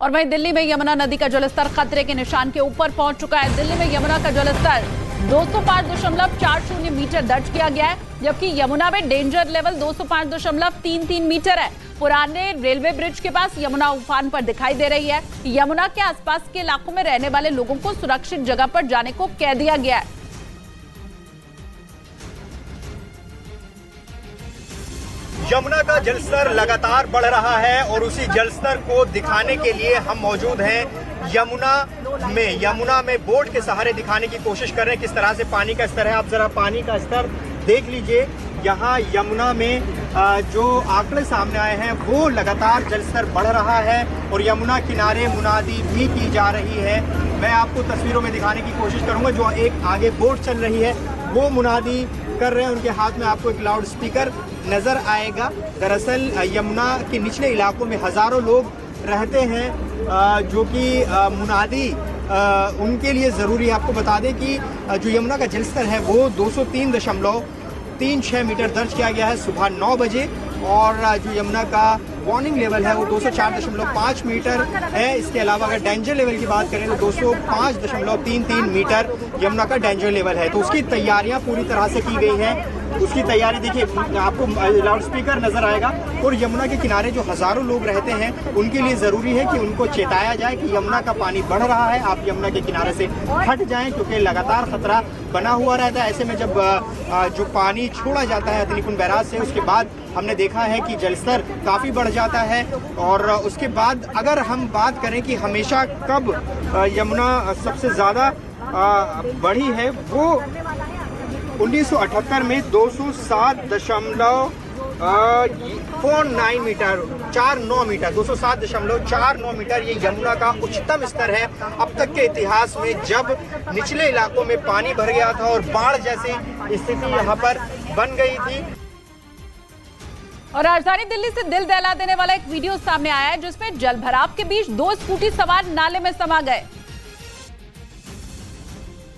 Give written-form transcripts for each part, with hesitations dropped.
और वहीं दिल्ली में यमुना नदी का जलस्तर खतरे के निशान के ऊपर पहुंच चुका है। दिल्ली में यमुना का जलस्तर 205.40 मीटर दर्ज किया गया है, जबकि यमुना में डेंजर लेवल 205.33 मीटर है। पुराने रेलवे ब्रिज के पास यमुना उफान पर दिखाई दे रही है। यमुना के आसपास के इलाकों में रहने वाले लोगों को सुरक्षित जगह पर जाने को कह दिया गया है। यमुना का जलस्तर लगातार बढ़ रहा है और उसी जलस्तर को दिखाने के लिए हम मौजूद हैं यमुना में बोट के सहारे दिखाने की कोशिश कर रहे हैं किस तरह से पानी का स्तर है। आप जरा पानी का स्तर देख लीजिए। यहाँ यमुना में जो आंकड़े सामने आए हैं वो लगातार जलस्तर बढ़ रहा है और यमुना किनारे मुनादी भी की जा रही है। मैं आपको तस्वीरों में दिखाने की कोशिश करूंगा। जो एक आगे बोट चल रही है वो मुनादी कर रहे हैं, उनके हाथ में आपको एक लाउड स्पीकर नजर आएगा। दरअसल यमुना के निचले इलाकों में हजारों लोग रहते हैं जो कि मुनादी उनके लिए ज़रूरी है। आपको बता दें कि जो यमुना का जलस्तर है वो 203.36 मीटर दर्ज किया गया है सुबह 9 बजे और जो यमुना का वार्निंग लेवल है वो 204.5 मीटर है। इसके अलावा अगर डेंजर लेवल की बात करें तो 205.33 मीटर यमुना का डेंजर लेवल है। तो उसकी तैयारियां पूरी तरह से की गई हैं। उसकी तैयारी देखिए, आपको लाउड स्पीकर नजर आएगा। और यमुना के किनारे जो हजारों लोग रहते हैं उनके लिए ज़रूरी है कि उनको चेताया जाए कि यमुना का पानी बढ़ रहा है, आप यमुना के किनारे से हट जाएं क्योंकि लगातार खतरा बना हुआ रहता है। ऐसे में जब जो पानी छोड़ा जाता है हथनीकुंड बैराज से, उसके बाद हमने देखा है कि जलस्तर काफ़ी बढ़ जाता है। और उसके बाद अगर हम बात करें कि हमेशा कब यमुना सबसे ज़्यादा बढ़ी है, वो 1978 में 207.49 मीटर 207.49 मीटर ये यमुना का उच्चतम स्तर है अब तक के इतिहास में, जब निचले इलाकों में पानी भर गया था और बाढ़ जैसी स्थिति यहाँ पर बन गई थी। और राजधानी दिल्ली से दिल दहला देने वाला एक वीडियो सामने आया है जिसमें जलभराव के बीच 2 स्कूटी सवार नाले में समा गए।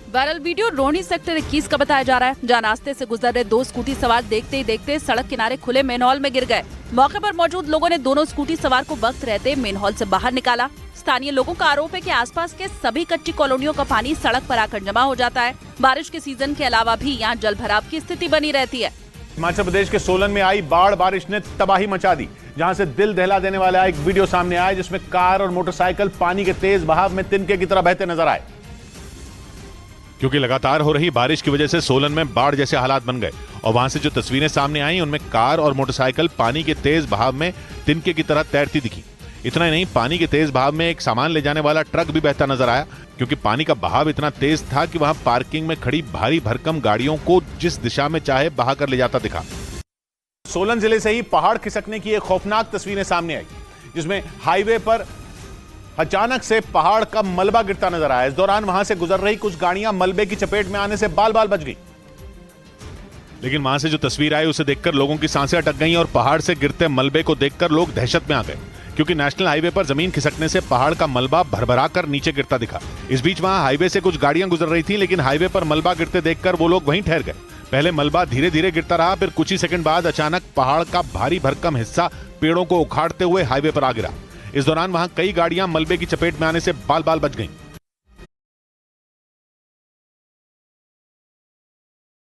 वायरल वीडियो रोहिणी सेक्टर 21 का बताया जा रहा है, जहां रास्ते से गुजर रहे 2 स्कूटी सवार देखते ही देखते सड़क किनारे खुले मेनहॉल में गिर गए। मौके पर मौजूद लोगों ने दोनों स्कूटी सवार को वक्त रहते मेनहॉल से बाहर निकाला। स्थानीय लोगों का आरोप है कि आसपास के सभी कच्ची कॉलोनियों का पानी सड़क पर आकर जमा हो जाता है। बारिश के सीजन के अलावा भी यहाँ जलभराव की स्थिति बनी रहती है। हिमाचल प्रदेश के सोलन में आई बाढ़ बारिश ने तबाही मचा दी, जहां से दिल दहला देने वाला एक वीडियो सामने आया जिसमें कार और मोटरसाइकिल पानी के तेज बहाव में तिनके की तरह बहते नजर आए। क्योंकि लगातार हो रही बारिश की वजह से सोलन में बाढ़ जैसे हालात बन गए और वहां से जो तस्वीरें सामने आई उनमें कार और मोटरसाइकिल पानी के तेज बहाव में तिनके की तरह तैरती दिखी। इतना ही नहीं, पानी के तेज बहाव में एक सामान ले जाने वाला ट्रक भी बहता नजर आया, क्योंकि पानी का बहाव इतना तेज था कि वहां पार्किंग में खड़ी भारी भरकम गाड़ियों को जिस दिशा में चाहे बहा कर ले जाता दिखा। सोलन जिले से ही पहाड़ खिसकने की एक खौफनाक तस्वीरें सामने आई, जिसमें हाईवे पर अचानक से पहाड़ का मलबा गिरता नजर आया। इस दौरान वहां से गुजर रही कुछ गाड़ियां मलबे की चपेट में आने से बाल बाल बच गई। लेकिन वहां से जो तस्वीर आई उसे देखकर लोगों की सांसें अटक गईं और पहाड़ से गिरते मलबे को देखकर लोग दहशत में आ गए, क्योंकि नेशनल हाईवे पर जमीन खिसकने से पहाड़ का मलबा भरभरा कर नीचे गिरता दिखा। इस बीच वहां हाईवे से कुछ गाड़ियां गुजर रही थी, लेकिन हाईवे पर मलबा गिरते देखकर वो लोग वहीं ठहर गए। पहले मलबा धीरे धीरे गिरता रहा, फिर कुछ ही सेकंड बाद अचानक पहाड़ का भारी भरकम हिस्सा पेड़ों को उखाड़ते हुए हाईवे पर आ गिरा। इस दौरान वहां कई गाड़ियां मलबे की चपेट में आने से बाल बाल बच गईं।